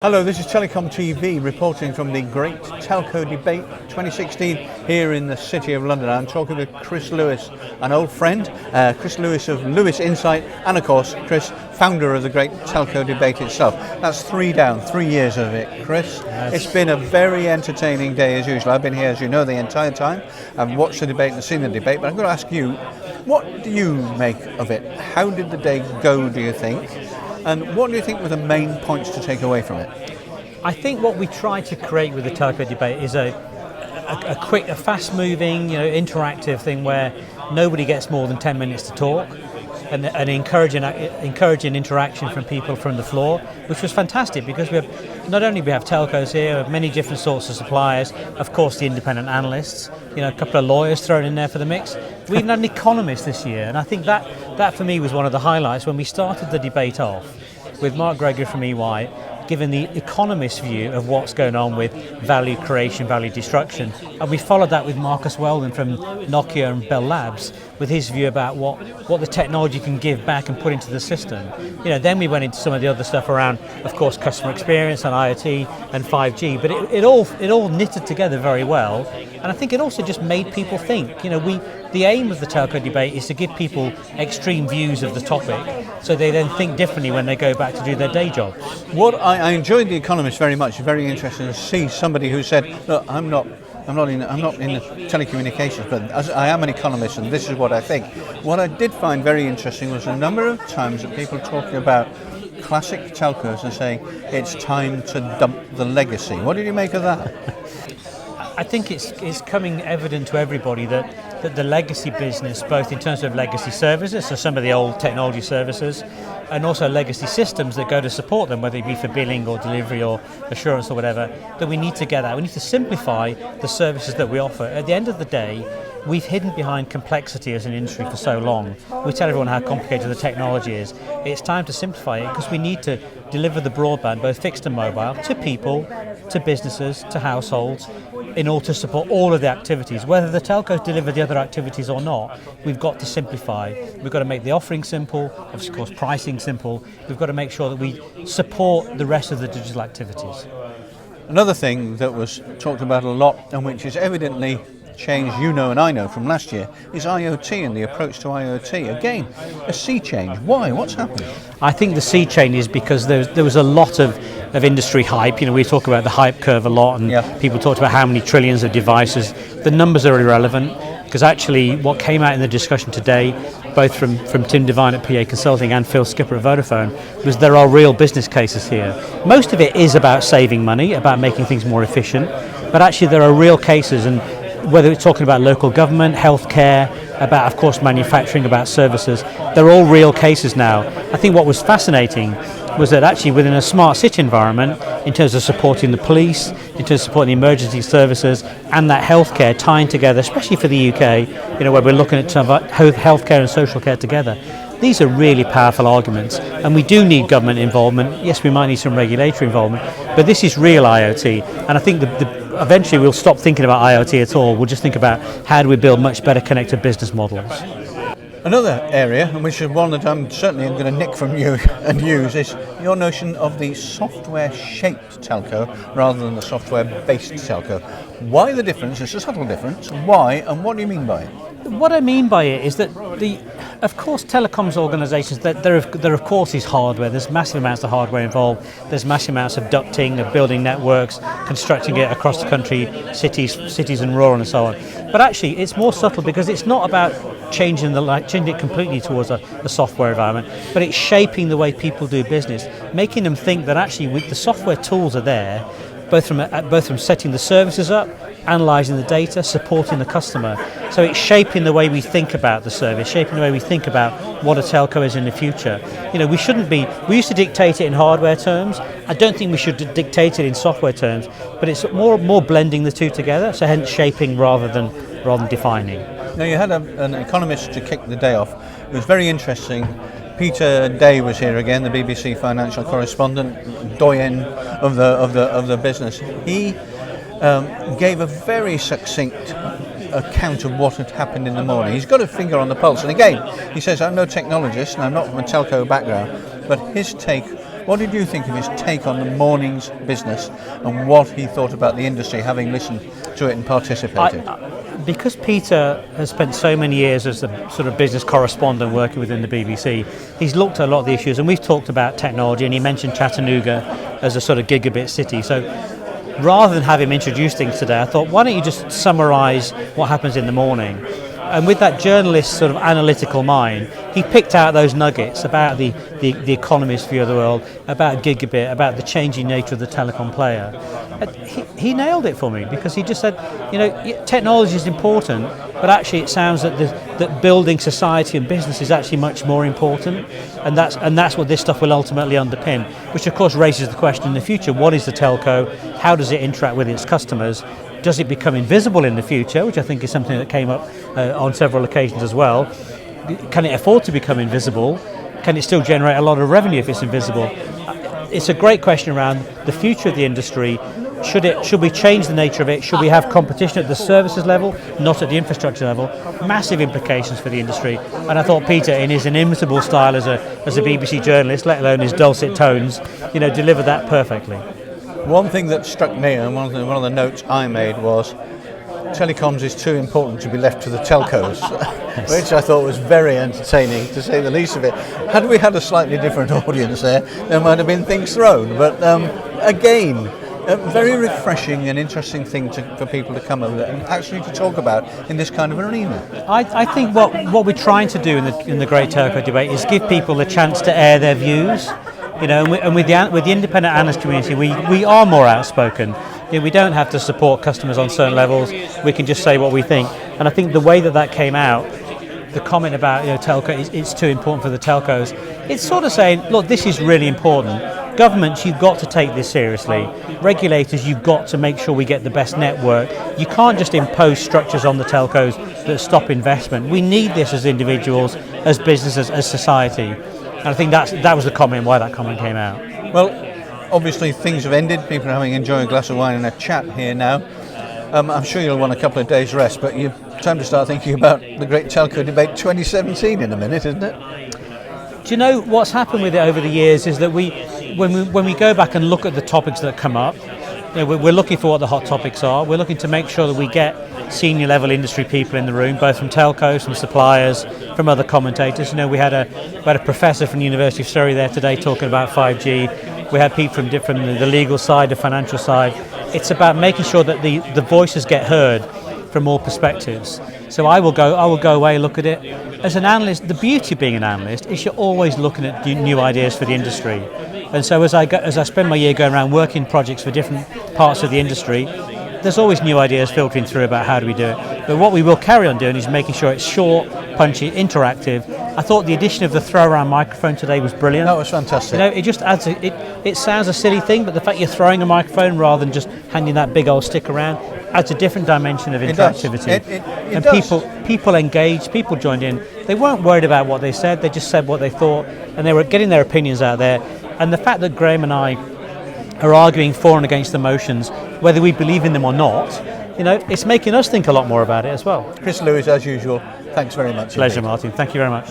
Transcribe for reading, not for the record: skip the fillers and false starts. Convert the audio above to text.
Hello, this is TelecomTV reporting from the Great Telco Debate 2016 here in the City of London. I'm talking with Chris Lewis, an old friend, Chris Lewis of Lewis Insight, and of course, Chris, founder of the Great Telco Debate itself. That's 3 years of it, Chris. Yes. It's been a very entertaining day as usual. I've been here, as you know, the entire time. I've watched the debate and seen the debate, but I'm going to ask you, what do you make of it? How did the day go, do you think? And what do you think were the main points to take away from it? I think what we try to create with the telco debate is a quick, a fast-moving, interactive thing where nobody gets more than 10 minutes to talk, and encouraging interaction from people from the floor, which was fantastic because we have not only we have telcos here, we have many different sorts of suppliers, of course the independent analysts, a couple of lawyers thrown in there for the mix. We even had an economist this year, and I think that for me was one of the highlights when we started the debate off with Mark Gregory from EY, given the economist view of what's going on with value creation, value destruction. And we followed that with Marcus Weldon from Nokia and Bell Labs with his view about what the technology can give back and put into the system. Then we went into some of the other stuff around, of course, customer experience and IoT and 5G, but it all knitted together very well. And I think it also just made people think. The aim of the telco debate is to give people extreme views of the topic so they then think differently when they go back to do their day jobs. What I enjoyed The Economist very much. Very interesting to see somebody who said, "Look, I'm not in the telecommunications, but I am an economist, and this is what I think." What I did find very interesting was the number of times that people talking about classic telcos and saying it's time to dump the legacy. What did you make of that? I think it's coming evident to everybody that the legacy business, both in terms of legacy services, so some of the old technology services, and also legacy systems that go to support them, whether it be for billing or delivery or assurance or whatever, that we need to get out. We need to simplify the services that we offer. At the end of the day, we've hidden behind complexity as an industry for so long. We tell everyone how complicated the technology is. It's time to simplify it because we need to deliver the broadband, both fixed and mobile, to people, to businesses, to households, in order to support all of the activities. Whether the telcos deliver the other activities or not, we've got to simplify. We've got to make the offering simple, of course pricing simple. We've got to make sure that we support the rest of the digital activities. Another thing that was talked about a lot, and which is evidently change and I know from last year, is IoT and the approach to IoT. Again, a sea change. Why? What's happening? I think the sea change is because there was a lot of industry hype. We talk about the hype curve a lot, and people talked about how many trillions of devices. The numbers are irrelevant because actually what came out in the discussion today, both from Tim Devine at PA Consulting and Phil Skipper at Vodafone, was there are real business cases here. Most of it is about saving money, about making things more efficient, but actually there are real cases, and whether it's talking about local government, healthcare, about, of course, manufacturing, about services, they're all real cases now. I think what was fascinating was that actually within a smart city environment, in terms of supporting the police, in terms of supporting the emergency services, and that healthcare tying together, especially for the UK, where we're looking at healthcare and social care together. These are really powerful arguments, and we do need government involvement. Yes, we might need some regulatory involvement, but this is real IoT, and I think eventually we'll stop thinking about IoT at all. We'll just think about how do we build much better connected business models. Another area, and which is one that I'm certainly going to nick from you and use, is your notion of the software-shaped telco rather than the software-based telco. Why the difference? It's a subtle difference. Why, and what do you mean by it? What I mean by it is that of course, telecoms organisations, there of course is hardware. There's massive amounts of hardware involved. There's massive amounts of ducting, of building networks, constructing it across the country, cities and rural and so on. But actually, it's more subtle because it's not about changing it completely towards a software environment, but it's shaping the way people do business, making them think that actually the software tools are there, both from setting the services up, analysing the data, supporting the customer. So it's shaping the way we think about the service, shaping the way we think about what a telco is in the future. We used to dictate it in hardware terms. I don't think we should dictate it in software terms, but it's more blending the two together, so hence shaping rather than defining. Now, you had an economist to kick the day off. It was very interesting. Peter Day was here again, the BBC financial correspondent, doyen of the business. He gave a very succinct account of what had happened in the morning. He's got a finger on the pulse, and again, he says, I'm no technologist and I'm not from a telco background, but his take What did you think of his take on the morning's business and what he thought about the industry, having listened to it and participated? Because Peter has spent so many years as a sort of business correspondent working within the BBC, he's looked at a lot of the issues, and we've talked about technology, and he mentioned Chattanooga as a sort of gigabit city. So rather than have him introduce things today, I thought, why don't you just summarise what happens in the morning? And with that journalist's sort of analytical mind, he picked out those nuggets about the Economist view of the world, about gigabit, about the changing nature of the telecom player. He nailed it for me, because he just said, technology is important, but actually it sounds that building society and business is actually much more important, and that's what this stuff will ultimately underpin, which of course raises the question in the future: what is the telco? How does it interact with its customers? Does it become invisible in the future, which I think is something that came up on several occasions as well? Can it afford to become invisible? Can it still generate a lot of revenue if it's invisible? It's a great question around the future of the industry. Should we change the nature of it? Should we have competition at the services level, not at the infrastructure level? Massive implications for the industry. And I thought Peter, in his inimitable style as a BBC journalist, let alone his dulcet tones, delivered that perfectly. One thing that struck me, and one of the notes I made, was telecoms is too important to be left to the telcos, yes. Which I thought was very entertaining, to say the least of it. Had we had a slightly different audience there might have been things thrown. But again, a very refreshing and interesting thing for people to come over and actually to talk about in this kind of arena. I think what we're trying to do in the Great Telco Debate is give people a chance to air their views. And with the independent analyst community, we are more outspoken. We don't have to support customers on certain levels. We can just say what we think. And I think the way that came out, the comment about telco, it's too important for the telcos. It's sort of saying, look, this is really important. Governments, you've got to take this seriously. Regulators, you've got to make sure we get the best network. You can't just impose structures on the telcos that stop investment. We need this as individuals, as businesses, as society. And I think that was the comment, why that comment came out. Well, obviously things have ended. People are enjoying a glass of wine and a chat here now. I'm sure you'll want a couple of days rest, but time to start thinking about the Great Telco Debate 2017 in a minute, isn't it? Do you know what's happened with it over the years is that when we go back and look at the topics that come up, we're looking for what the hot topics are. We're looking to make sure that we get senior level industry people in the room, both from telcos, from suppliers, from other commentators. We had a professor from the University of Surrey there today talking about 5G. We had people from the legal side, the financial side. It's about making sure that the voices get heard from all perspectives. So I will go away, look at it. As an analyst, the beauty of being an analyst is you're always looking at new ideas for the industry. And so as I spend my year going around working projects for different parts of the industry, there's always new ideas filtering through about how do we do it. But what we will carry on doing is making sure it's short, punchy, interactive. I thought the addition of the throw-around microphone today was brilliant. That was fantastic. It just adds it sounds a silly thing, but the fact you're throwing a microphone rather than just handing that big old stick around adds a different dimension of interactivity. It does. People engaged, people joined in. They weren't worried about what they said, they just said what they thought, and they were getting their opinions out there. And the fact that Graham and I are arguing for and against the motions, whether we believe in them or not, it's making us think a lot more about it as well. Chris Lewis, as usual, thanks very much. Pleasure, Martin. Thank you very much.